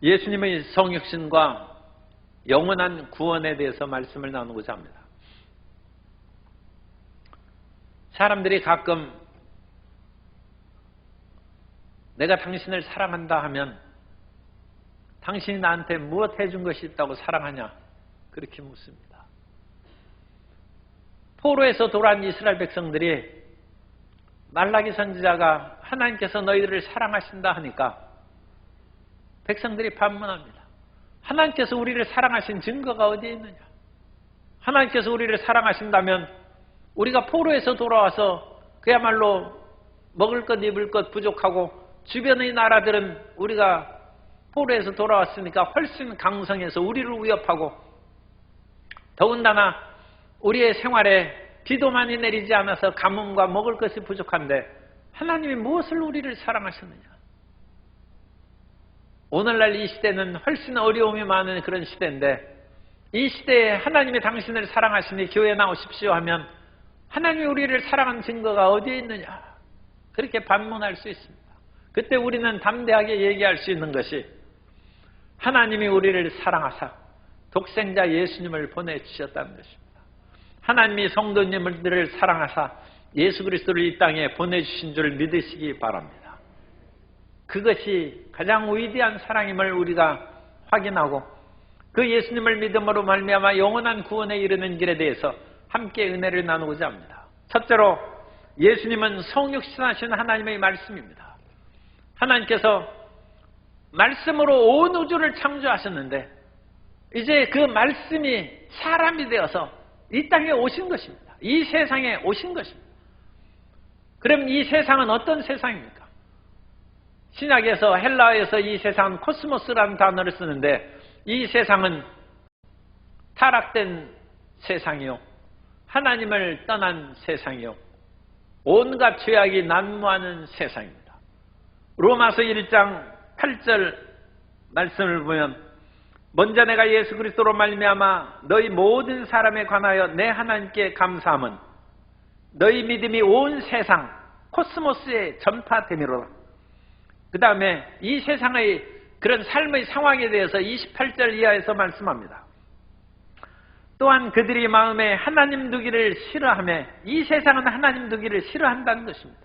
예수님의 성육신과 영원한 구원에 대해서 말씀을 나누고자 합니다. 사람들이 가끔 내가 당신을 사랑한다 하면 당신이 나한테 무엇 해준 것이 있다고 사랑하냐? 그렇게 묻습니다. 포로에서 돌아온 이스라엘 백성들이 말라기 선지자가 하나님께서 너희들을 사랑하신다 하니까 백성들이 반문합니다. 하나님께서 우리를 사랑하신 증거가 어디에 있느냐? 하나님께서 우리를 사랑하신다면 우리가 포로에서 돌아와서 그야말로 먹을 것 입을 것 부족하고 주변의 나라들은 우리가 포로에서 돌아왔으니까 훨씬 강성해서 우리를 위협하고 더군다나 우리의 생활에 비도 많이 내리지 않아서 가뭄과 먹을 것이 부족한데 하나님이 무엇을 우리를 사랑하셨느냐? 오늘날 이 시대는 훨씬 어려움이 많은 그런 시대인데 이 시대에 하나님이 당신을 사랑하시니 교회에 나오십시오 하면 하나님이 우리를 사랑한 증거가 어디에 있느냐? 그렇게 반문할 수 있습니다. 그때 우리는 담대하게 얘기할 수 있는 것이 하나님이 우리를 사랑하사 독생자 예수님을 보내주셨다는 것입니다. 하나님이 성도님들을 사랑하사 예수 그리스도를 이 땅에 보내주신 줄 믿으시기 바랍니다. 그것이 가장 위대한 사랑임을 우리가 확인하고 그 예수님을 믿음으로 말미암아 영원한 구원에 이르는 길에 대해서 함께 은혜를 나누고자 합니다. 첫째로 예수님은 성육신하신 하나님의 말씀입니다. 하나님께서 말씀으로 온 우주를 창조하셨는데 이제 그 말씀이 사람이 되어서 이 땅에 오신 것입니다. 이 세상에 오신 것입니다. 그럼 이 세상은 어떤 세상입니까? 신약에서 헬라어에서 이 세상은 코스모스라는 단어를 쓰는데 이 세상은 타락된 세상이요, 하나님을 떠난 세상이요, 온갖 죄악이 난무하는 세상입니다. 로마서 1장 8절 말씀을 보면 먼저 내가 예수 그리스도로 말미암아 너희 모든 사람에 관하여 내 하나님께 감사함은 너희 믿음이 온 세상 코스모스에 전파됨이로다. 그 다음에 이 세상의 그런 삶의 상황에 대해서 28절 이하에서 말씀합니다. 또한 그들이 마음에 하나님 두기를 싫어하며 이 세상은 하나님 두기를 싫어한다는 것입니다.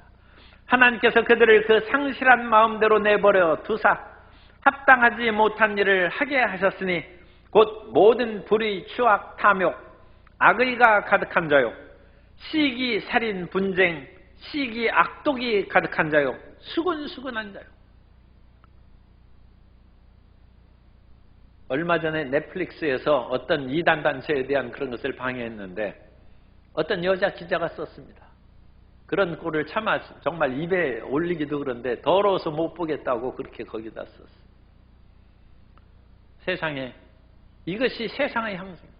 하나님께서 그들을 그 상실한 마음대로 내버려 두사 합당하지 못한 일을 하게 하셨으니 곧 모든 불의, 추악, 탐욕, 악의가 가득한 자요, 시기, 살인, 분쟁, 시기, 악독이 가득한 자요, 수근수근한 자요. 얼마 전에 넷플릭스에서 어떤 이단 단체에 대한 그런 것을 방해했는데 어떤 여자 기자가 썼습니다. 그런 꼴을 참아 정말 입에 올리기도 그런데 더러워서 못 보겠다고 그렇게 거기다 썼어요. 세상에 이것이 세상의 형상입니다.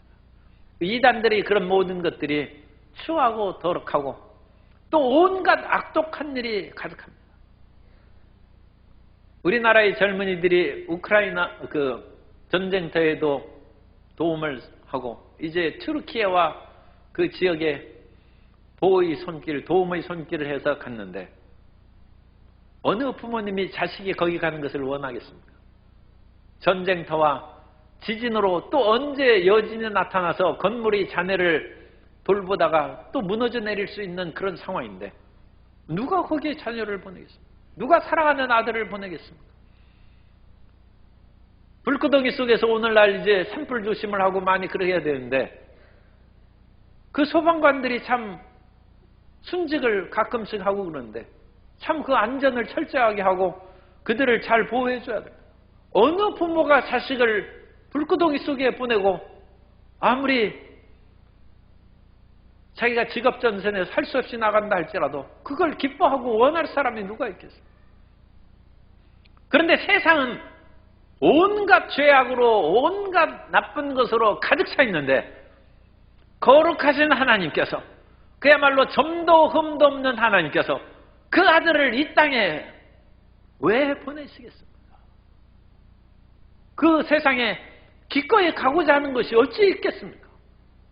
이단들이 그런 모든 것들이 추하고 더럽하고 또 온갖 악독한 일이 가득합니다. 우리나라의 젊은이들이 우크라이나 전쟁터에도 도움을 하고 이제 튀르키예와 그 지역에 보호의 손길, 도움의 손길을 해서 갔는데 어느 부모님이 자식이 거기 가는 것을 원하겠습니까? 전쟁터와 지진으로 또 언제 여진이 나타나서 건물이 자네를 돌보다가 또 무너져 내릴 수 있는 그런 상황인데 누가 거기에 자녀를 보내겠습니까? 누가 사랑하는 아들을 보내겠습니까? 불구덩이 속에서 오늘날 이제 산불 조심을 하고 많이 그래야 되는데 그 소방관들이 참 순직을 가끔씩 하고 그러는데 참 그 안전을 철저하게 하고 그들을 잘 보호해 줘야 됩니다. 어느 부모가 자식을 불구덩이 속에 보내고 아무리 자기가 직업전선에 살 수 없이 나간다 할지라도 그걸 기뻐하고 원할 사람이 누가 있겠어요? 그런데 세상은 온갖 죄악으로 온갖 나쁜 것으로 가득 차 있는데 거룩하신 하나님께서 그야말로 점도 흠도 없는 하나님께서 그 아들을 이 땅에 왜 보내시겠습니까? 그 세상에 기꺼이 가고자 하는 것이 어찌 있겠습니까?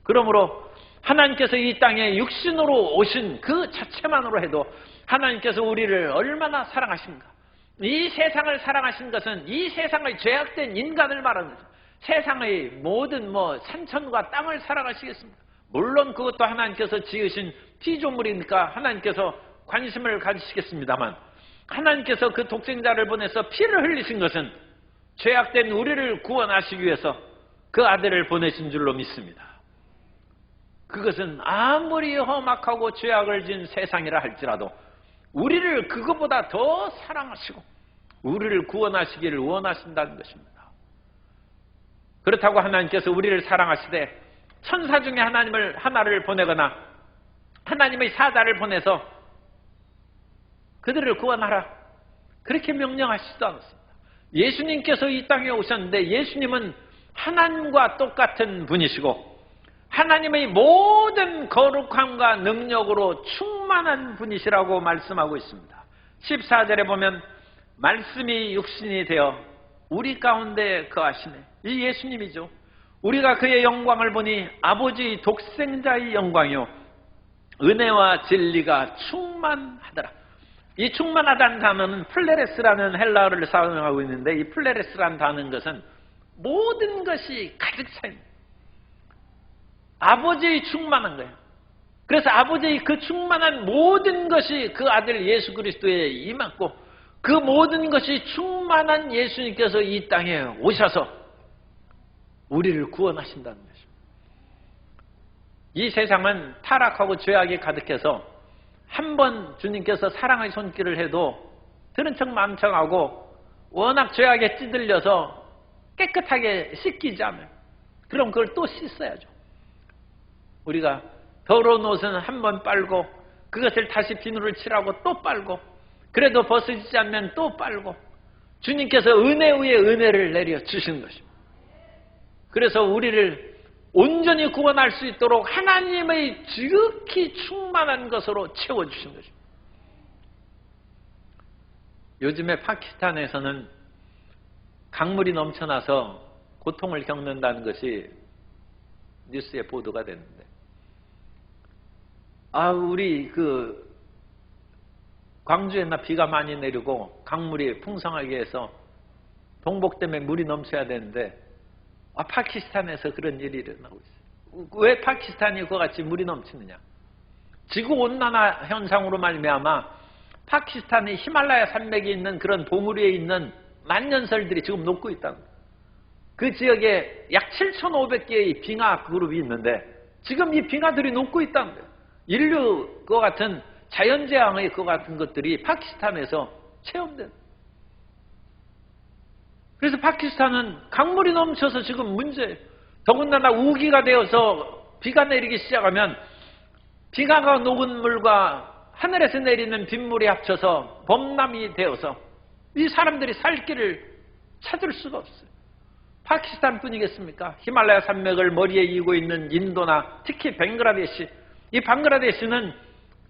그러므로 하나님께서 이 땅에 육신으로 오신 그 자체만으로 해도 하나님께서 우리를 얼마나 사랑하십니까? 이 세상을 사랑하신 것은 이 세상의 죄악된 인간을 말하는 거죠. 세상의 모든 산천과 땅을 사랑하시겠습니다. 물론 그것도 하나님께서 지으신 피조물이니까 하나님께서 관심을 가지시겠습니다만, 하나님께서 그 독생자를 보내서 피를 흘리신 것은 죄악된 우리를 구원하시기 위해서 그 아들을 보내신 줄로 믿습니다. 그것은 아무리 험악하고 죄악을 지은 세상이라 할지라도 우리를 그것보다 더 사랑하시고 우리를 구원하시기를 원하신다는 것입니다. 그렇다고 하나님께서 우리를 사랑하시되 천사 중에 하나를 보내거나 하나님의 사자를 보내서 그들을 구원하라, 그렇게 명령하시지도 않았습니다. 예수님께서 이 땅에 오셨는데 예수님은 하나님과 똑같은 분이시고 하나님의 모든 거룩함과 능력으로 충만한 분이시라고 말씀하고 있습니다. 14절에 보면 말씀이 육신이 되어 우리 가운데 거하시네. 이 예수님이죠. 우리가 그의 영광을 보니 아버지 독생자의 영광이요 은혜와 진리가 충만하더라. 이 충만하다는 단어는 플레레스라는 헬라어를 사용하고 있는데, 이 플레레스라는 단어인 것은 모든 것이 가득 차 있는, 아버지의 충만한 거예요. 그래서 아버지의 그 충만한 모든 것이 그 아들 예수 그리스도에 임했고, 그 모든 것이 충만한 예수님께서 이 땅에 오셔서 우리를 구원하신다는 것입니다. 이 세상은 타락하고 죄악이 가득해서 한 번 주님께서 사랑의 손길을 해도 들은 척 마는 척하고 워낙 죄악에 찌들려서 깨끗하게 씻기지 않아요. 그럼 그걸 또 씻어야죠. 우리가 더러운 옷은 한 번 빨고 그것을 다시 비누를 칠하고 또 빨고, 그래도 벗어지지 않으면 또 빨고, 주님께서 은혜 위에 은혜를 내려 주신 것입니다. 그래서 우리를 온전히 구원할 수 있도록 하나님의 지극히 충만한 것으로 채워주신 것입니다. 요즘에 파키스탄에서는 강물이 넘쳐나서 고통을 겪는다는 것이 뉴스에 보도가 됐는데, 우리 광주에나 비가 많이 내리고 강물이 풍성하게 해서 동복 때문에 물이 넘쳐야 되는데 파키스탄에서 그런 일이 일어나고 있어요. 왜 파키스탄이 그와 같이 물이 넘치느냐? 지구온난화 현상으로 말미암아 파키스탄의 히말라야 산맥에 있는 그런 봉우리 위에 있는 만년설들이 지금 녹고 있다는 거예요. 그 지역에 약 7,500개의 빙하 그룹이 있는데 지금 이 빙하들이 녹고 있다는 거예요. 인류 그와 같은 자연재앙의 그와 같은 것들이 파키스탄에서 체험된. 그래서 파키스탄은 강물이 넘쳐서 지금 문제예요. 더군다나 우기가 되어서 비가 내리기 시작하면 빙하가 녹은 물과 하늘에서 내리는 빗물이 합쳐서 범람이 되어서 이 사람들이 살 길을 찾을 수가 없어요. 파키스탄뿐이겠습니까? 히말라야 산맥을 머리에 이고 있는 인도나 특히 벵글라데시, 이 방글라데시는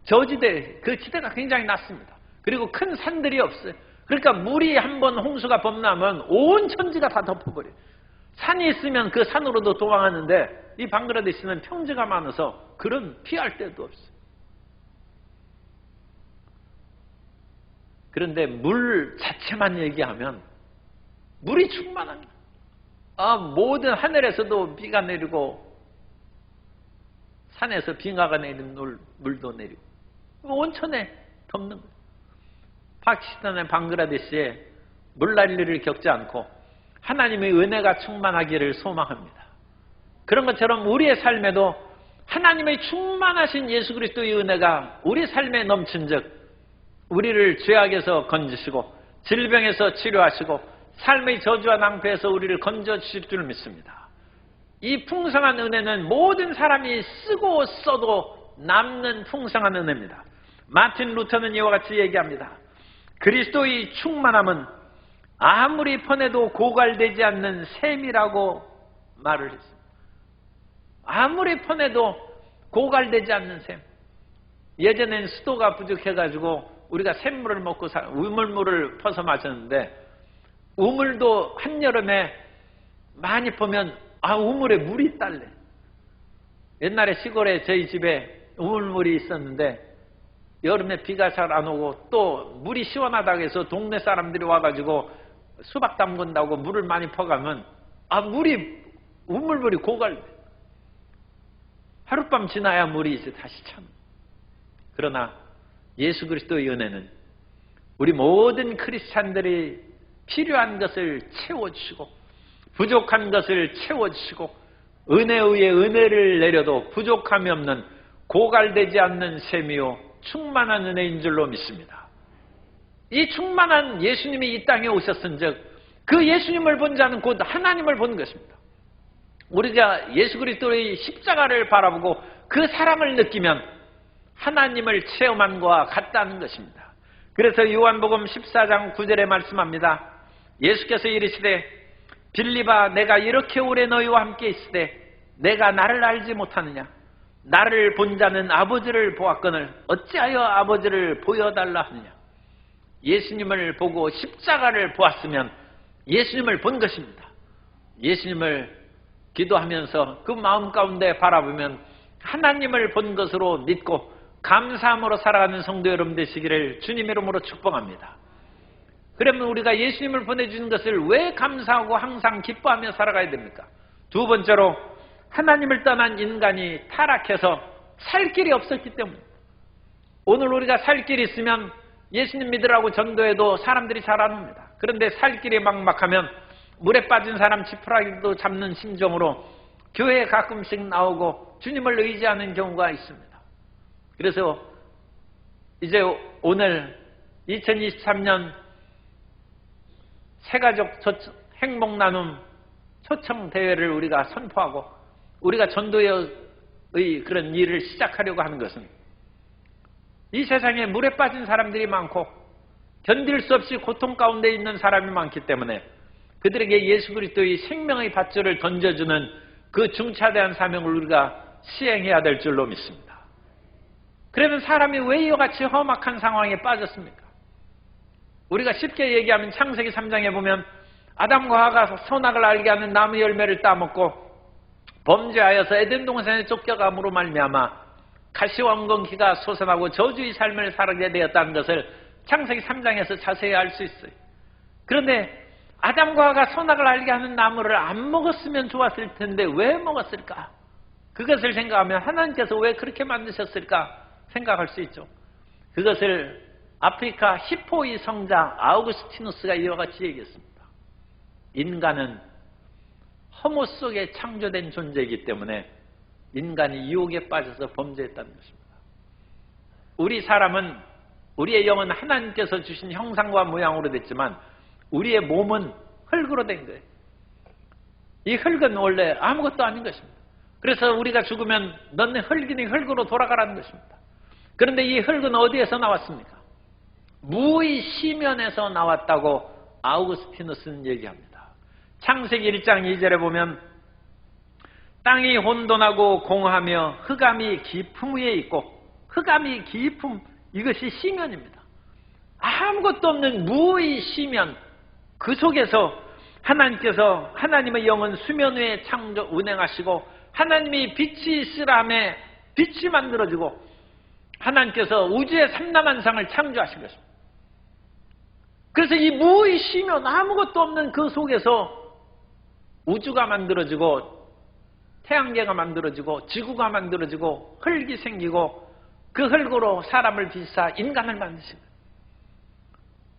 저지대, 그 지대가 굉장히 낮습니다. 그리고 큰 산들이 없어요. 그러니까 물이 한번 홍수가 범람하면 온 천지가 다 덮어버려요. 산이 있으면 그 산으로도 도망하는데 이 방글라데시는 평지가 많아서 그런 피할 데도 없어요. 그런데 물 자체만 얘기하면 물이 충만합니다. 모든 하늘에서도 비가 내리고 산에서 빙하가 내리는 물도 내리고 온천에 덮는 거예요. 파키스탄의 방글라데시에 물난리를 겪지 않고 하나님의 은혜가 충만하기를 소망합니다. 그런 것처럼 우리의 삶에도 하나님의 충만하신 예수 그리스도의 은혜가 우리 삶에 넘친 즉 우리를 죄악에서 건지시고 질병에서 치료하시고 삶의 저주와 낭패에서 우리를 건져주실 줄 믿습니다. 이 풍성한 은혜는 모든 사람이 쓰고 써도 남는 풍성한 은혜입니다. 마틴 루터는 이와 같이 얘기합니다. 그리스도의 충만함은 아무리 퍼내도 고갈되지 않는 샘이라고 말을 했습니다. 아무리 퍼내도 고갈되지 않는 샘. 예전엔 수도가 부족해가지고 우리가 샘물을 먹고 우물물을 퍼서 마셨는데 우물도 한여름에 많이 퍼면 우물에 물이 딸래. 옛날에 시골에 저희 집에 우물물이 있었는데 여름에 비가 잘 안 오고 또 물이 시원하다고 해서 동네 사람들이 와가지고 수박 담근다고 물을 많이 퍼가면 우물물이 고갈돼. 하룻밤 지나야 물이 이제 다시 참. 그러나 예수 그리스도의 은혜는 우리 모든 크리스찬들이 필요한 것을 채워주시고 부족한 것을 채워주시고 은혜 위에 은혜를 내려도 부족함이 없는 고갈되지 않는 셈이요 충만한 은혜인 줄로 믿습니다. 이 충만한 예수님이 이 땅에 오셨은즉 그 예수님을 본 자는 곧 하나님을 본 것입니다. 우리가 예수 그리스도의 십자가를 바라보고 그 사랑을 느끼면 하나님을 체험한 것과 같다는 것입니다. 그래서 요한복음 14장 9절에 말씀합니다. 예수께서 이르시되 빌립아 내가 이렇게 오래 너희와 함께 있으되 내가 나를 알지 못하느냐? 나를 본 자는 아버지를 보았거늘 어찌하여 아버지를 보여달라 하느냐? 예수님을 보고 십자가를 보았으면 예수님을 본 것입니다. 예수님을 기도하면서 그 마음 가운데 바라보면 하나님을 본 것으로 믿고 감사함으로 살아가는 성도 여러분 되시기를 주님의 이름으로 축복합니다. 그러면 우리가 예수님을 보내주신 것을 왜 감사하고 항상 기뻐하며 살아가야 됩니까? 두 번째로 하나님을 떠난 인간이 타락해서 살 길이 없었기 때문입니다. 오늘 우리가 살 길이 있으면 예수님 믿으라고 전도해도 사람들이 잘 안 옵니다. 그런데 살 길이 막막하면 물에 빠진 사람 지푸라기도 잡는 심정으로 교회에 가끔씩 나오고 주님을 의지하는 경우가 있습니다. 그래서 이제 오늘 2023년 새가족 행복 나눔 초청 대회를 우리가 선포하고 우리가 전도의 그런 일을 시작하려고 하는 것은 이 세상에 물에 빠진 사람들이 많고 견딜 수 없이 고통 가운데 있는 사람이 많기 때문에 그들에게 예수 그리스도의 생명의 밧줄을 던져주는 그 중차대한 사명을 우리가 시행해야 될 줄로 믿습니다. 그러면 사람이 왜 이와 같이 험악한 상황에 빠졌습니까? 우리가 쉽게 얘기하면 창세기 3장에 보면 아담과 하와가 선악을 알게 하는 나무 열매를 따먹고 범죄하여서 에덴 동산에 쫓겨감으로 말미암아 가시왕건기가 솟아나고 저주의 삶을 살게 되었다는 것을 창세기 3장에서 자세히 알 수 있어요. 그런데 아담과 하와가 선악을 알게 하는 나무를 안 먹었으면 좋았을 텐데 왜 먹었을까? 그것을 생각하면 하나님께서 왜 그렇게 만드셨을까 생각할 수 있죠. 그것을 아프리카 히포의 성자 아우구스티누스가 이와 같이 얘기했습니다. 인간은 허무 속에 창조된 존재이기 때문에 인간이 유혹에 빠져서 범죄했다는 것입니다. 우리 사람은 우리의 영은 하나님께서 주신 형상과 모양으로 됐지만 우리의 몸은 흙으로 된 거예요. 이 흙은 원래 아무것도 아닌 것입니다. 그래서 우리가 죽으면 너는 흙이니 흙으로 돌아가라는 것입니다. 그런데 이 흙은 어디에서 나왔습니까? 무의 시면에서 나왔다고 아우구스티누스는 얘기합니다. 창세기 1장 2절에 보면 땅이 혼돈하고 공하며 흑암이 깊음 위에 있고 흑암이 깊음 이것이 시면입니다. 아무것도 없는 무의 시면 그 속에서 하나님께서 하나님의 영은 수면 위에 창조 운행하시고 하나님이 빛이 있으라 하매 빛이 만들어지고 하나님께서 우주의 삼라만상을 창조하신 것입니다. 그래서 이 무의 시면 아무것도 없는 그 속에서 우주가 만들어지고 태양계가 만들어지고 지구가 만들어지고 흙이 생기고 그 흙으로 사람을 빚사 인간을 만드신 거예요.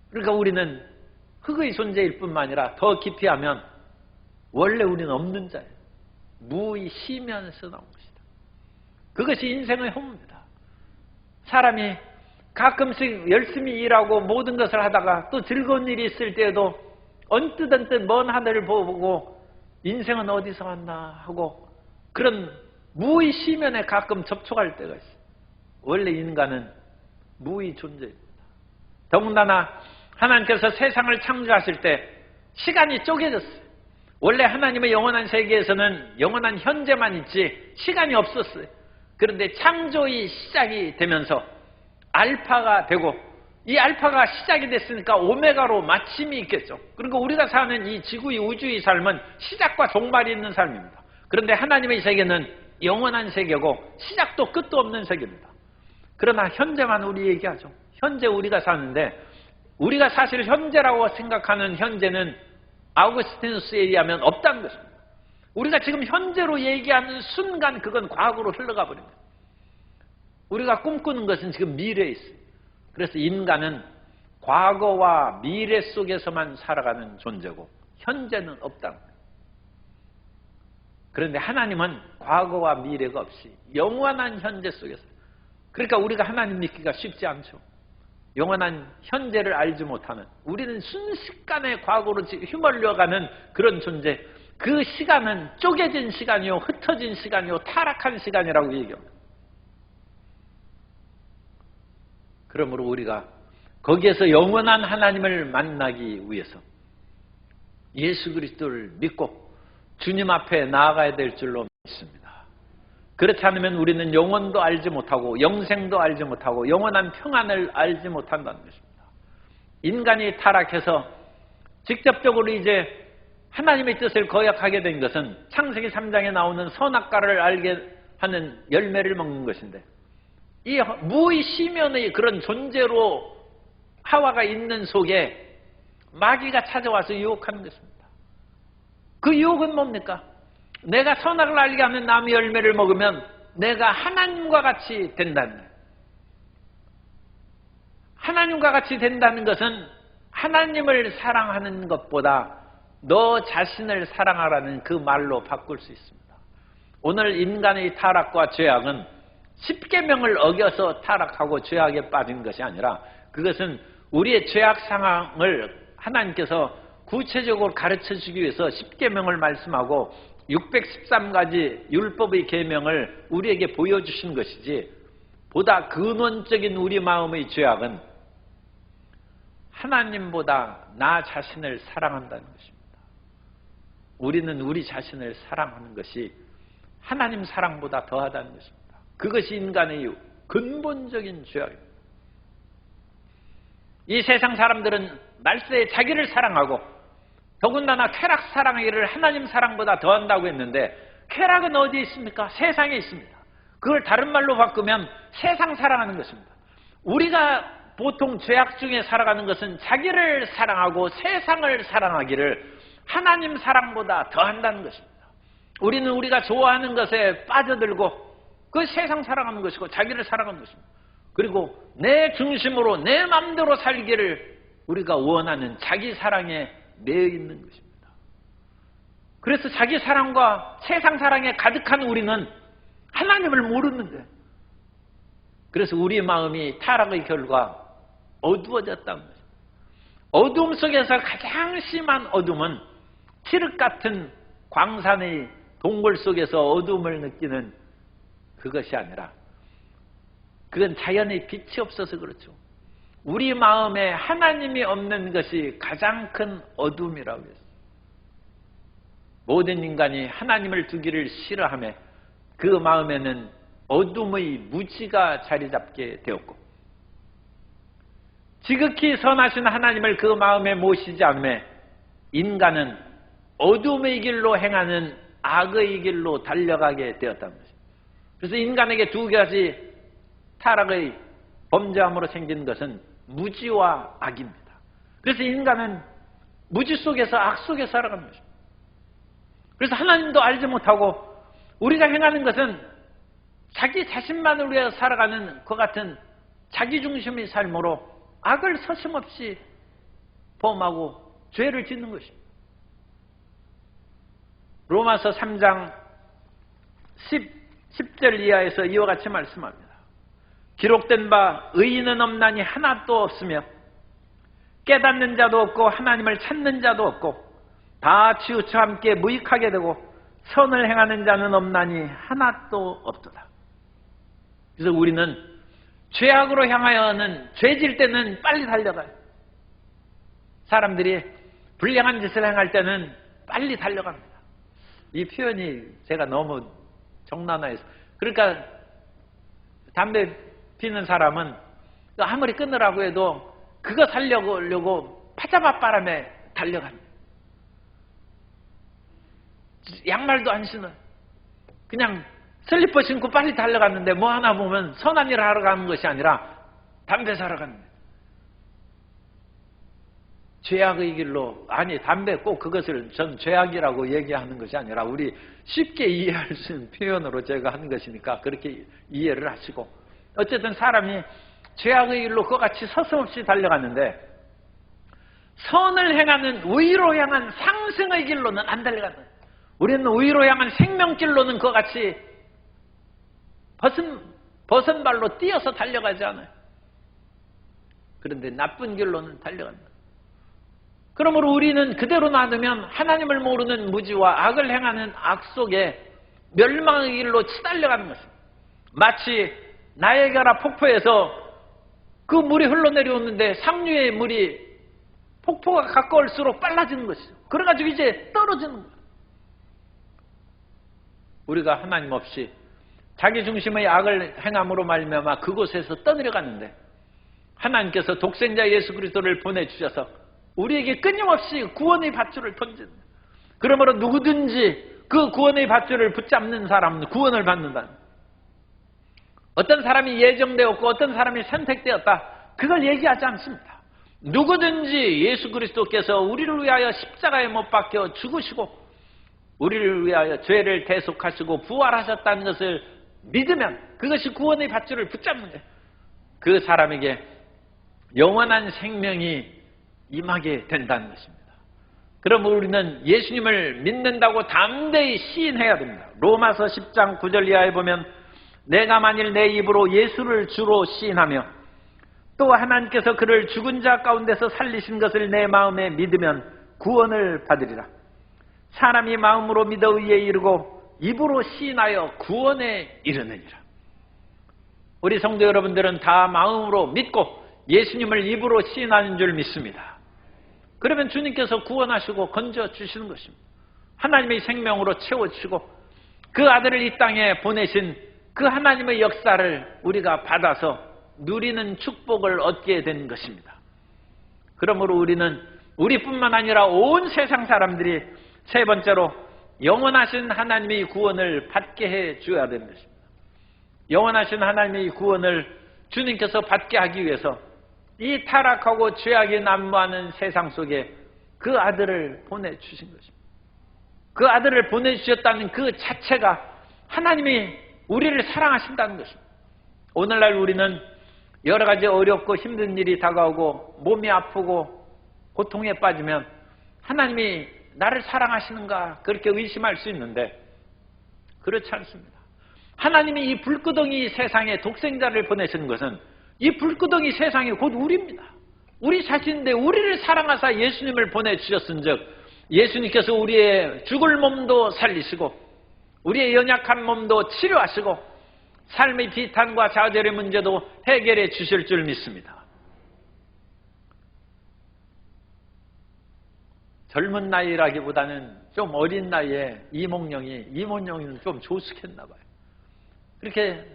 그러니까 우리는 흙의 존재일 뿐만 아니라 더 깊이 하면 원래 우리는 없는 자예요. 무의 시면에서 나온 것이다. 그것이 인생의 허무입니다. 사람이 가끔씩 열심히 일하고 모든 것을 하다가 또 즐거운 일이 있을 때에도 언뜻 먼 하늘을 보고 인생은 어디서 왔나 하고 그런 무의 시면에 가끔 접촉할 때가 있어요. 원래 인간은 무의 존재입니다. 더군다나 하나님께서 세상을 창조하실 때 시간이 쪼개졌어요. 원래 하나님의 영원한 세계에서는 영원한 현재만 있지 시간이 없었어요. 그런데 창조의 시작이 되면서 알파가 되고 이 알파가 시작이 됐으니까 오메가로 마침이 있겠죠. 그러니까 우리가 사는 이 지구의 우주의 삶은 시작과 종말이 있는 삶입니다. 그런데 하나님의 세계는 영원한 세계고 시작도 끝도 없는 세계입니다. 그러나 현재만 우리 얘기하죠. 현재 우리가 사는데 우리가 사실 현재라고 생각하는 현재는 아우구스티누스에 의하면 없다는 것입니다. 우리가 지금 현재로 얘기하는 순간 그건 과거로 흘러가 버립니다. 우리가 꿈꾸는 것은 지금 미래에 있어요. 그래서 인간은 과거와 미래 속에서만 살아가는 존재고 현재는 없다는 거예요. 그런데 하나님은 과거와 미래가 없이 영원한 현재 속에서, 그러니까 우리가 하나님 믿기가 쉽지 않죠. 영원한 현재를 알지 못하는, 우리는 순식간에 과거로 휘말려가는 그런 존재, 그 시간은 쪼개진 시간이요, 흩어진 시간이요, 타락한 시간이라고 얘기합니다. 그러므로 우리가 거기에서 영원한 하나님을 만나기 위해서 예수 그리스도를 믿고 주님 앞에 나아가야 될 줄로 믿습니다. 그렇지 않으면 우리는 영원도 알지 못하고 영생도 알지 못하고 영원한 평안을 알지 못한다는 것입니다. 인간이 타락해서 직접적으로 이제 하나님의 뜻을 거역하게 된 것은 창세기 3장에 나오는 선악과를 알게 하는 열매를 먹는 것인데, 이 무의시면의 그런 존재로 하와가 있는 속에 마귀가 찾아와서 유혹하는 것입니다. 그 유혹은 뭡니까? 내가 선악을 알게 하는 나무의 열매를 먹으면 내가 하나님과 같이 된다는 거예요. 하나님과 같이 된다는 것은 하나님을 사랑하는 것보다 너 자신을 사랑하라는 그 말로 바꿀 수 있습니다. 오늘 인간의 타락과 죄악은 십계명을 어겨서 타락하고 죄악에 빠진 것이 아니라, 그것은 우리의 죄악 상황을 하나님께서 구체적으로 가르쳐 주기 위해서 십계명을 말씀하고 613가지 율법의 계명을 우리에게 보여주신 것이지, 보다 근원적인 우리 마음의 죄악은 하나님보다 나 자신을 사랑한다는 것입니다. 우리는 우리 자신을 사랑하는 것이 하나님 사랑보다 더하다는 것입니다. 그것이 인간의 근본적인 죄악입니다. 이 세상 사람들은 말세에 자기를 사랑하고 더군다나 쾌락 사랑하기를 하나님 사랑보다 더한다고 했는데, 쾌락은 어디에 있습니까? 세상에 있습니다. 그걸 다른 말로 바꾸면 세상 사랑하는 것입니다. 우리가 보통 죄악 중에 살아가는 것은 자기를 사랑하고 세상을 사랑하기를 하나님 사랑보다 더한다는 것입니다. 우리는 우리가 좋아하는 것에 빠져들고 그 세상 사랑하는 것이고 자기를 사랑하는 것입니다. 그리고 내 중심으로 내 마음대로 살기를 우리가 원하는 자기 사랑에 매여 있는 것입니다. 그래서 자기 사랑과 세상 사랑에 가득한 우리는 하나님을 모르는데, 그래서 우리 마음이 타락의 결과 어두워졌다는 것입니다. 어두움 속에서 가장 심한 어둠은 칠흑 같은 광산의 동굴 속에서 어둠을 느끼는 그것이 아니라, 그건 자연의 빛이 없어서 그렇죠. 우리 마음에 하나님이 없는 것이 가장 큰 어둠이라고 했어요. 모든 인간이 하나님을 두기를 싫어하며 그 마음에는 어둠의 무지가 자리 잡게 되었고, 지극히 선하신 하나님을 그 마음에 모시지 않으며 인간은 어둠의 길로 행하는 악의 길로 달려가게 되었다는 것입니다. 그래서 인간에게 두 가지 타락의 범죄함으로 생긴 것은 무지와 악입니다. 그래서 인간은 무지 속에서 악 속에 살아가는 것입니다. 그래서 하나님도 알지 못하고 우리가 행하는 것은 자기 자신만을 위해 살아가는 그 같은 자기중심의 삶으로 악을 서슴없이 범하고 죄를 짓는 것입니다. 로마서 3장 10절 이하에서 이와 같이 말씀합니다. 기록된 바 의인은 없나니 하나도 없으며 깨닫는 자도 없고 하나님을 찾는 자도 없고 다 치우쳐 함께 무익하게 되고 선을 행하는 자는 없나니 하나도 없도다. 그래서 우리는 죄악으로 향하여는 죄질 때는 빨리 달려가요. 사람들이 불량한 짓을 행할 때는 빨리 달려갑니다. 이 표현이 제가 너무 정난화해서, 그러니까 담배 피는 사람은 아무리 끊으라고 해도 그거 살려고 파자마 바람에 달려갑니다. 양말도 안 신어요. 그냥 슬리퍼 신고 빨리 달려갔는데 뭐 하나 보면 선한 일을 하러 가는 것이 아니라 담배 사러 갔는데, 죄악의 길로, 아니 담배 꼭 그것을 전 죄악이라고 얘기하는 것이 아니라 우리 쉽게 이해할 수 있는 표현으로 제가 하는 것이니까 그렇게 이해를 하시고, 어쨌든 사람이 죄악의 길로 그와 같이 서슴없이 달려갔는데 선을 행하는 의로 향한 상승의 길로는 안 달려간다. 우리는 의로 향한 생명길로는 그와 같이 벗은 발로 뛰어서 달려가지 않아요. 그런데 나쁜 길로는 달려간다. 그러므로 우리는 그대로 놔두면 하나님을 모르는 무지와 악을 행하는 악 속에 멸망의 길로 치달려가는 것입니다. 마치 나이아가라 폭포에서 그 물이 흘러내려오는데 상류의 물이 폭포가 가까울수록 빨라지는 것이죠. 그래가지고 이제 떨어지는 거예요. 우리가 하나님 없이 자기 중심의 악을 행함으로 말미암아 그곳에서 떠내려갔는데 하나님께서 독생자 예수 그리스도를 보내주셔서 우리에게 끊임없이 구원의 밧줄을 던진다. 그러므로 누구든지 그 구원의 밧줄을 붙잡는 사람은 구원을 받는다. 어떤 사람이 예정되었고 어떤 사람이 선택되었다, 그걸 얘기하지 않습니다. 누구든지 예수 그리스도께서 우리를 위하여 십자가에 못 박혀 죽으시고 우리를 위하여 죄를 대속하시고 부활하셨다는 것을 믿으면 그것이 구원의 밧줄을 붙잡는 거예요. 그 사람에게 영원한 생명이 임하게 된다는 것입니다. 그럼 우리는 예수님을 믿는다고 담대히 시인해야 됩니다. 로마서 10장 9절 이하에 보면 내가 만일 내 입으로 예수를 주로 시인하며 또 하나님께서 그를 죽은 자 가운데서 살리신 것을 내 마음에 믿으면 구원을 받으리라. 사람이 마음으로 믿어 의에 이르고 입으로 시인하여 구원에 이르느니라. 우리 성도 여러분들은 다 마음으로 믿고 예수님을 입으로 시인하는 줄 믿습니다. 그러면 주님께서 구원하시고 건져주시는 것입니다. 하나님의 생명으로 채워주시고 그 아들을 이 땅에 보내신 그 하나님의 역사를 우리가 받아서 누리는 축복을 얻게 된 것입니다. 그러므로 우리는 우리뿐만 아니라 온 세상 사람들이 세 번째로 영원하신 하나님의 구원을 받게 해 주어야 되는 것입니다. 영원하신 하나님의 구원을 주님께서 받게 하기 위해서 이 타락하고 죄악이 난무하는 세상 속에 그 아들을 보내주신 것입니다. 그 아들을 보내주셨다는 그 자체가 하나님이 우리를 사랑하신다는 것입니다. 오늘날 우리는 여러 가지 어렵고 힘든 일이 다가오고 몸이 아프고 고통에 빠지면 하나님이 나를 사랑하시는가 그렇게 의심할 수 있는데 그렇지 않습니다. 하나님이 이 불구덩이 세상에 독생자를 보내신 것은 이 불구덩이 세상이 곧 우리입니다. 우리 자신인데 우리를 사랑하사 예수님을 보내주셨은즉 예수님께서 우리의 죽을 몸도 살리시고 우리의 연약한 몸도 치료하시고 삶의 비탄과 좌절의 문제도 해결해 주실 줄 믿습니다. 젊은 나이라기보다는 좀 어린 나이에 이몽룡이는 좀 조숙했나 봐요. 그렇게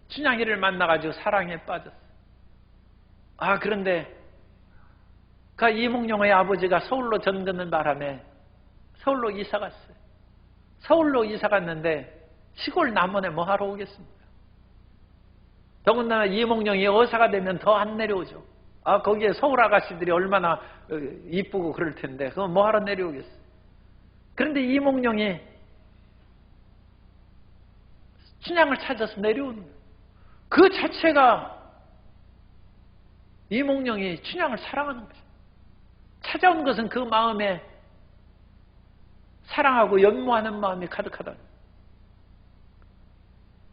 춘향이를 만나가지고 사랑에 빠졌어요. 그런데 그 이몽룡의 아버지가 서울로 전거는 바람에 서울로 이사 갔어요. 서울로 이사 갔는데 시골 남원에 뭐 하러 오겠습니까? 더군다나 이몽룡이 여사가 되면 더 안 내려오죠. 거기에 서울 아가씨들이 얼마나 이쁘고 그럴 텐데 그건 뭐 하러 내려오겠어요? 그런데 이몽룡이 춘향을 찾아서 내려오는 거예요. 그 자체가 이몽룡이 춘향을 사랑하는 거죠. 찾아온 것은 그 마음에 사랑하고 연모하는 마음이 가득하다.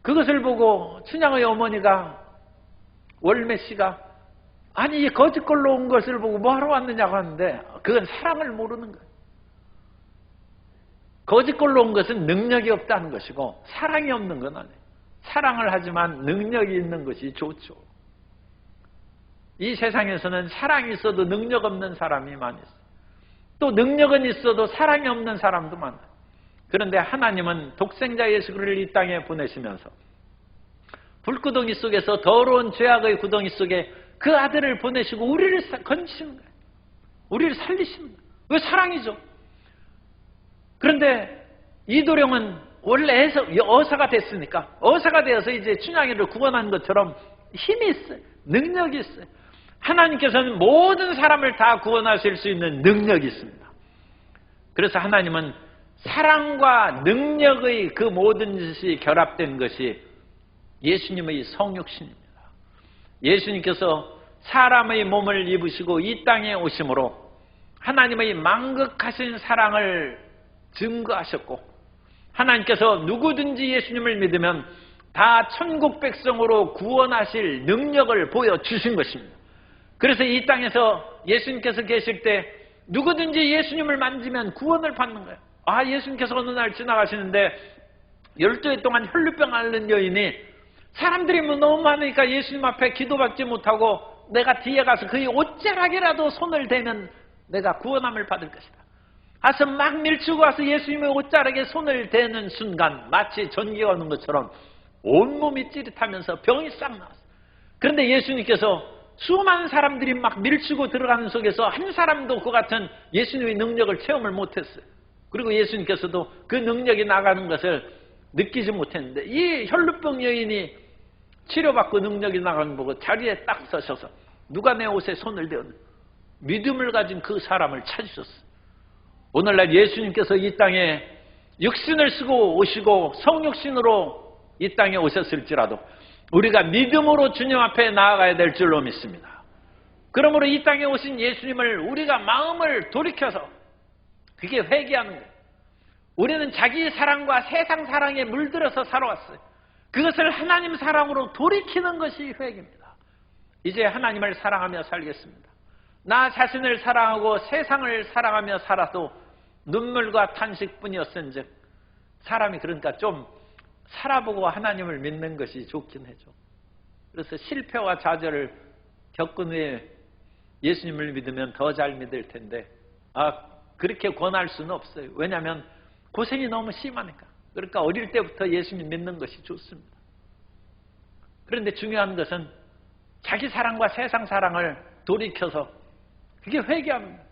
그것을 보고 춘향의 어머니가 월매 씨가 아니 이 거짓골로 온 것을 보고 뭐하러 왔느냐고 하는데 그건 사랑을 모르는 거예요. 거짓골로 온 것은 능력이 없다는 것이고 사랑이 없는 건 아니에요. 사랑을 하지만 능력이 있는 것이 좋죠. 이 세상에서는 사랑이 있어도 능력 없는 사람이 많이 있어요. 또 능력은 있어도 사랑이 없는 사람도 많아요. 그런데 하나님은 독생자 예수 그리스도를 이 땅에 보내시면서 불구덩이 속에서 더러운 죄악의 구덩이 속에 그 아들을 보내시고 우리를 건지시는 거예요. 우리를 살리시는 거예요. 왜? 사랑이죠. 그런데 이도령은 원래 어사가 됐으니까 어사가 되어서 이제 춘향이를 구원한 것처럼 힘이 있어요. 능력이 있어요. 하나님께서는 모든 사람을 다 구원하실 수 있는 능력이 있습니다. 그래서 하나님은 사랑과 능력의 그 모든 것이 결합된 것이 예수님의 성육신입니다. 예수님께서 사람의 몸을 입으시고 이 땅에 오심으로 하나님의 망극하신 사랑을 증거하셨고, 하나님께서 누구든지 예수님을 믿으면 다 천국 백성으로 구원하실 능력을 보여주신 것입니다. 그래서 이 땅에서 예수님께서 계실 때 누구든지 예수님을 만지면 구원을 받는 거예요. 예수님께서 어느 날 지나가시는데 12해 동안 혈루병 앓는 여인이 사람들이 너무 많으니까 예수님 앞에 기도받지 못하고 내가 뒤에 가서 그의 옷자락이라도 손을 대면 내가 구원함을 받을 것이다. 가서 막 밀치고 와서 예수님의 옷자락에 손을 대는 순간 마치 전기가 오는 것처럼 온몸이 찌릿하면서 병이 싹 나왔어요. 그런데 예수님께서 수많은 사람들이 막 밀치고 들어가는 속에서 한 사람도 그 같은 예수님의 능력을 체험을 못했어요. 그리고 예수님께서도 그 능력이 나가는 것을 느끼지 못했는데 이 혈루병 여인이 치료받고 능력이 나가는 거 보고 자리에 딱 서셔서 누가 내 옷에 손을 대었는지 믿음을 가진 그 사람을 찾으셨어요. 오늘날 예수님께서 이 땅에 육신을 쓰고 오시고 성육신으로 이 땅에 오셨을지라도 우리가 믿음으로 주님 앞에 나아가야 될 줄로 믿습니다. 그러므로 이 땅에 오신 예수님을 우리가 마음을 돌이켜서 그게 회개하는 거예요. 우리는 자기 사랑과 세상 사랑에 물들어서 살아왔어요. 그것을 하나님 사랑으로 돌이키는 것이 회개입니다. 이제 하나님을 사랑하며 살겠습니다. 나 자신을 사랑하고 세상을 사랑하며 살아도 눈물과 탄식뿐이었은즉 사람이 그러니까 좀 살아보고 하나님을 믿는 것이 좋긴 해죠. 그래서 실패와 좌절을 겪은 후에 예수님을 믿으면 더 잘 믿을 텐데 그렇게 권할 수는 없어요. 왜냐하면 고생이 너무 심하니까. 그러니까 어릴 때부터 예수님 믿는 것이 좋습니다. 그런데 중요한 것은 자기 사랑과 세상 사랑을 돌이켜서 그게 회개합니다.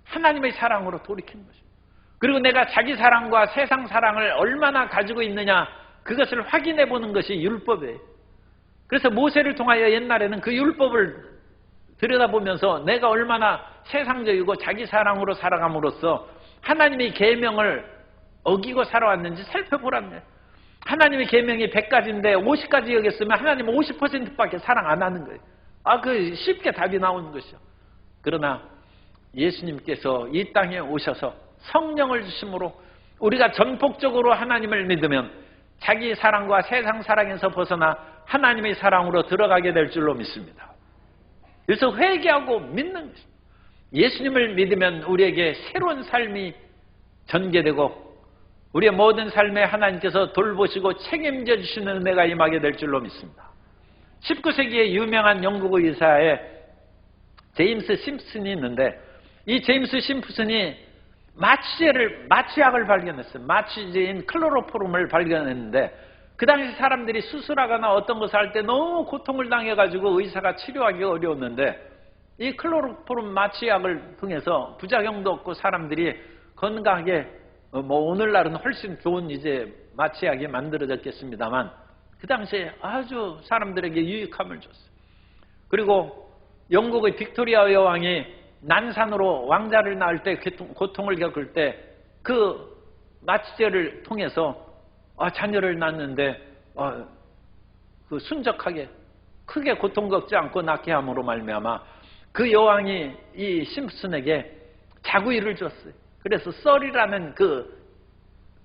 하나님의 사랑으로 돌이키는 것입니다. 그리고 내가 자기 사랑과 세상 사랑을 얼마나 가지고 있느냐 그것을 확인해 보는 것이 율법이에요. 그래서 모세를 통하여 옛날에는 그 율법을 들여다보면서 내가 얼마나 세상적이고 자기 사랑으로 살아감으로써 하나님의 계명을 어기고 살아왔는지 살펴보라는 거예요. 하나님의 계명이 100가지인데 50가지 여겼으면 하나님은 50%밖에 사랑 안 하는 거예요. 그 쉽게 답이 나오는 것이죠. 그러나 예수님께서 이 땅에 오셔서 성령을 주심으로 우리가 전폭적으로 하나님을 믿으면 자기 사랑과 세상 사랑에서 벗어나 하나님의 사랑으로 들어가게 될 줄로 믿습니다. 그래서 회개하고 믿는 것입니다. 예수님을 믿으면 우리에게 새로운 삶이 전개되고 우리의 모든 삶에 하나님께서 돌보시고 책임져 주시는 은혜가 임하게 될 줄로 믿습니다. 19세기의 유명한 영국 의사의 제임스 심슨이 있는데 이 제임스 심슨이 마취약을 발견했어요. 마취제인 클로로포름을 발견했는데 그 당시 사람들이 수술하거나 어떤 것을 할 때 너무 고통을 당해가지고 의사가 치료하기가 어려웠는데 이 클로로포름 마취약을 통해서 부작용도 없고 사람들이 건강하게 오늘날은 훨씬 좋은 이제 마취약이 만들어졌겠습니다만 그 당시에 아주 사람들에게 유익함을 줬어요. 그리고 영국의 빅토리아 여왕이 난산으로 왕자를 낳을 때 고통을 겪을 때 그 마취제를 통해서 자녀를 낳았는데 그 순적하게 크게 고통 겪지 않고 낳게 함으로 말미암아 그 여왕이 이 심슨에게 자구이를 줬어요. 그래서 썰이라는 그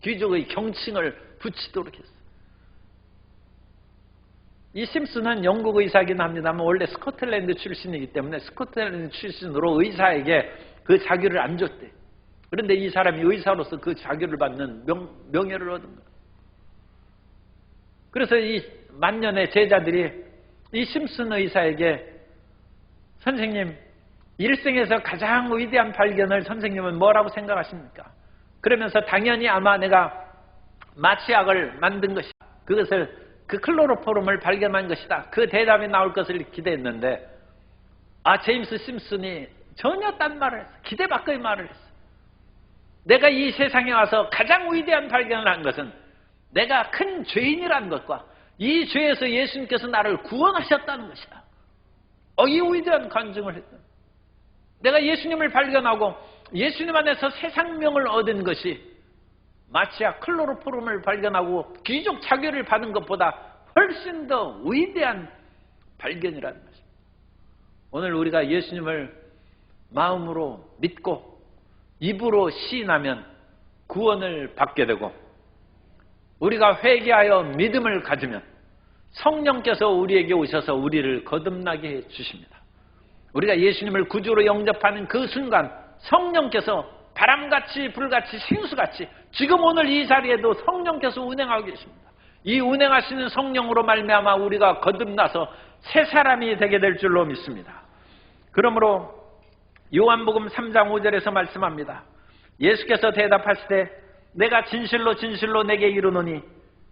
귀족의 경칭을 붙이도록 했어요. 이 심슨은 영국 의사이긴 합니다만 원래 스코틀랜드 출신이기 때문에 스코틀랜드 출신으로 의사에게 그 자규를 안 줬대. 그런데 이 사람이 의사로서 그 자규를 받는 명예를 얻은 거예요. 그래서 이 만년의 제자들이 이 심슨 의사에게 선생님, 일생에서 가장 위대한 발견을 선생님은 뭐라고 생각하십니까? 그러면서 당연히 아마 내가 마취약을 만든 것이다. 그것을 그 클로로포름을 발견한 것이다. 그 대답이 나올 것을 기대했는데 제임스 심슨이 전혀 딴 말을 했어요. 기대 밖의 말을 했어요. 내가 이 세상에 와서 가장 위대한 발견을 한 것은 내가 큰 죄인이라는 것과 이 죄에서 예수님께서 나를 구원하셨다는 것이다. 이 위대한 간증을 했다. 내가 예수님을 발견하고 예수님 안에서 새 생명을 얻은 것이 마치아 클로로포름을 발견하고 귀족 자격을 받은 것보다 훨씬 더 위대한 발견이라는 것입니다. 오늘 우리가 예수님을 마음으로 믿고 입으로 시인하면 구원을 받게 되고, 우리가 회개하여 믿음을 가지면 성령께서 우리에게 오셔서 우리를 거듭나게 해 주십니다. 우리가 예수님을 구주로 영접하는 그 순간 성령께서 바람같이 불같이 생수같이 지금 오늘 이 자리에도 성령께서 운행하고 계십니다. 이 운행하시는 성령으로 말미암아 우리가 거듭나서 새 사람이 되게 될 줄로 믿습니다. 그러므로 요한복음 3장 5절에서 말씀합니다. 예수께서 대답하시되 내가 진실로 진실로 내게 이르노니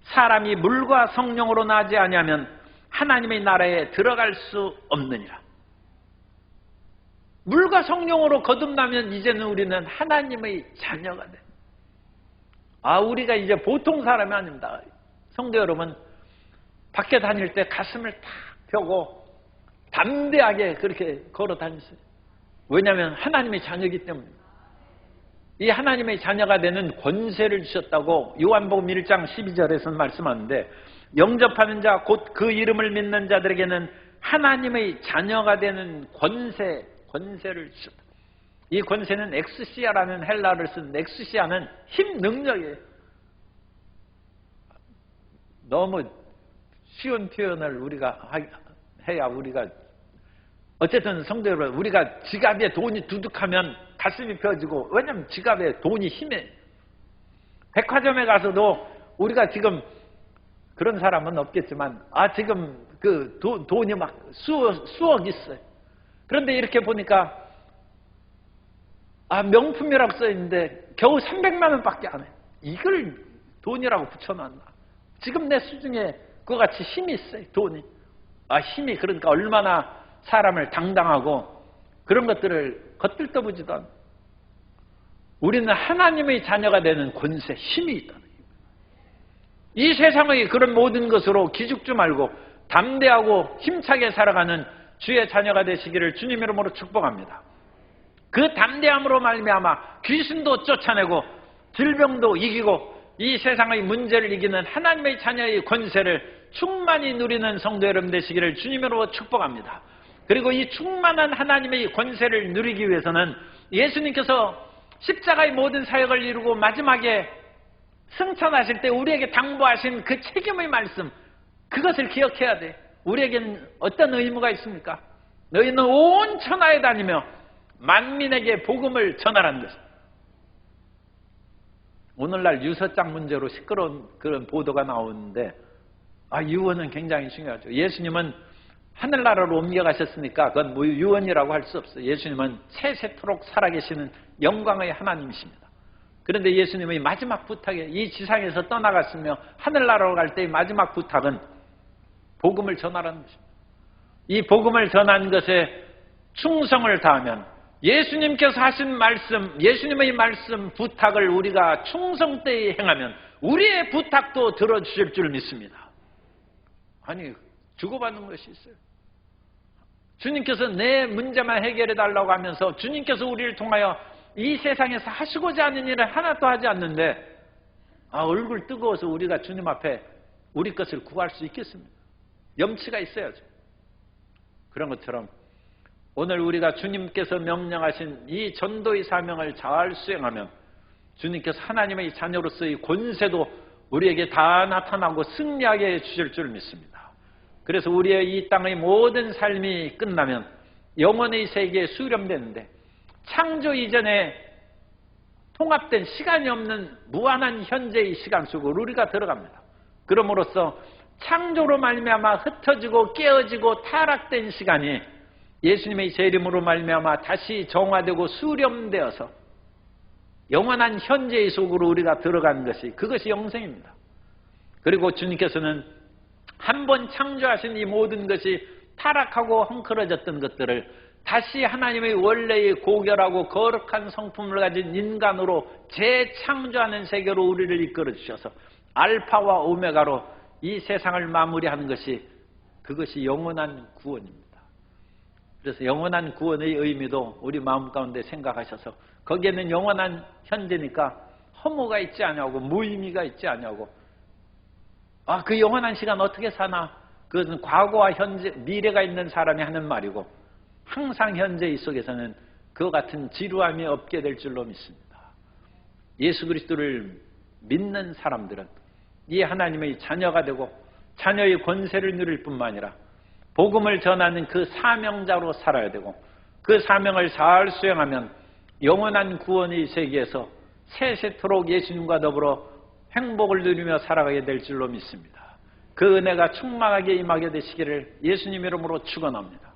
사람이 물과 성령으로 나지 아니하면 하나님의 나라에 들어갈 수 없느니라. 물과 성령으로 거듭나면 이제는 우리는 하나님의 자녀가 돼. 우리가 이제 보통 사람이 아닙니다. 성도 여러분, 밖에 다닐 때 가슴을 탁 펴고 담대하게 그렇게 걸어 다니세요. 왜냐하면 하나님의 자녀이기 때문입니다. 이 하나님의 자녀가 되는 권세를 주셨다고 요한복음 1장 12절에서는 말씀하는데, 영접하는 자 곧 그 이름을 믿는 자들에게는 하나님의 자녀가 되는 권세를 주셨다. 이 권세는 엑스시아라는 헬라어를 쓴 엑스시아는 힘, 능력이에요. 너무 쉬운 표현을 우리가 해야 우리가, 어쨌든 성도 여러분, 우리가 지갑에 돈이 두둑하면 가슴이 펴지고, 왜냐하면 지갑에 돈이 힘에, 백화점에 가서도 우리가 지금 그런 사람은 없겠지만 지금 그 돈이 막 수억 있어요. 그런데 이렇게 보니까 명품이라고 써있는데 겨우 300만 원밖에 안 해. 이걸 돈이라고 붙여놨나. 지금 내 수중에 그와 같이 힘이 있어요. 돈이. 힘이 그러니까 얼마나 사람을 당당하고 그런 것들을 겉들떠보지도 않아. 우리는 하나님의 자녀가 되는 권세, 힘이 있다는 거예요. 이 세상의 그런 모든 것으로 기죽지 말고 담대하고 힘차게 살아가는 주의 자녀가 되시기를 주님 이름으로 축복합니다. 그 담대함으로 말미암아 귀신도 쫓아내고 질병도 이기고 이 세상의 문제를 이기는 하나님의 자녀의 권세를 충만히 누리는 성도 여러분 되시기를 주님으로 축복합니다. 그리고 이 충만한 하나님의 권세를 누리기 위해서는 예수님께서 십자가의 모든 사역을 이루고 마지막에 승천하실 때 우리에게 당부하신 그 책임의 말씀, 그것을 기억해야 돼. 우리에게는 어떤 의무가 있습니까? 너희는 온 천하에 다니며 만민에게 복음을 전하라는 것입니다. 오늘날 유서장 문제로 시끄러운 그런 보도가 나오는데, 유언은 굉장히 중요하죠. 예수님은 하늘나라로 옮겨가셨으니까 그건 뭐 유언이라고 할 수 없어요. 예수님은 세세토록 살아계시는 영광의 하나님이십니다. 그런데 예수님의 마지막 부탁에, 이 지상에서 떠나갔으며 하늘나라로 갈 때의 마지막 부탁은 복음을 전하라는 것입니다. 이 복음을 전한 것에 충성을 다하면 예수님께서 하신 말씀, 예수님의 말씀 부탁을 우리가 충성되이 행하면 우리의 부탁도 들어주실 줄 믿습니다. 주고받는 것이 있어요. 주님께서 내 문제만 해결해 달라고 하면서 주님께서 우리를 통하여 이 세상에서 하시고자 하는 일을 하나도 하지 않는데 얼굴 뜨거워서 우리가 주님 앞에 우리 것을 구할 수 있겠습니까? 염치가 있어야죠. 그런 것처럼 오늘 우리가 주님께서 명령하신 이 전도의 사명을 잘 수행하면 주님께서 하나님의 자녀로서의 권세도 우리에게 다 나타나고 승리하게 해주실 줄 믿습니다. 그래서 우리의 이 땅의 모든 삶이 끝나면 영원의 세계에 수렴되는데 창조 이전에 통합된 시간이 없는 무한한 현재의 시간 속으로 우리가 들어갑니다. 그럼으로써 창조로 말미암아 흩어지고 깨어지고 타락된 시간이 예수님의 재림으로 말미암아 다시 정화되고 수렴되어서 영원한 현재의 속으로 우리가 들어가는 것이, 그것이 영생입니다. 그리고 주님께서는 한 번 창조하신 이 모든 것이 타락하고 헝클어졌던 것들을 다시 하나님의 원래의 고결하고 거룩한 성품을 가진 인간으로 재창조하는 세계로 우리를 이끌어 주셔서 알파와 오메가로 이 세상을 마무리하는 것이 그것이 영원한 구원입니다. 그래서 영원한 구원의 의미도 우리 마음 가운데 생각하셔서 거기에는 영원한 현재니까 허무가 있지 않냐고 무의미가 있지 않냐고 그 영원한 시간 어떻게 사나 그것은 과거와 현재 미래가 있는 사람이 하는 말이고 항상 현재 이 속에서는 그와 같은 지루함이 없게 될 줄로 믿습니다. 예수 그리스도를 믿는 사람들은 이 하나님의 자녀가 되고 자녀의 권세를 누릴 뿐만 아니라 복음을 전하는 그 사명자로 살아야 되고 그 사명을 잘 수행하면 영원한 구원의 세계에서 세세토록 예수님과 더불어 행복을 누리며 살아가게 될 줄로 믿습니다. 그 은혜가 충만하게 임하게 되시기를 예수님 이름으로 축원합니다.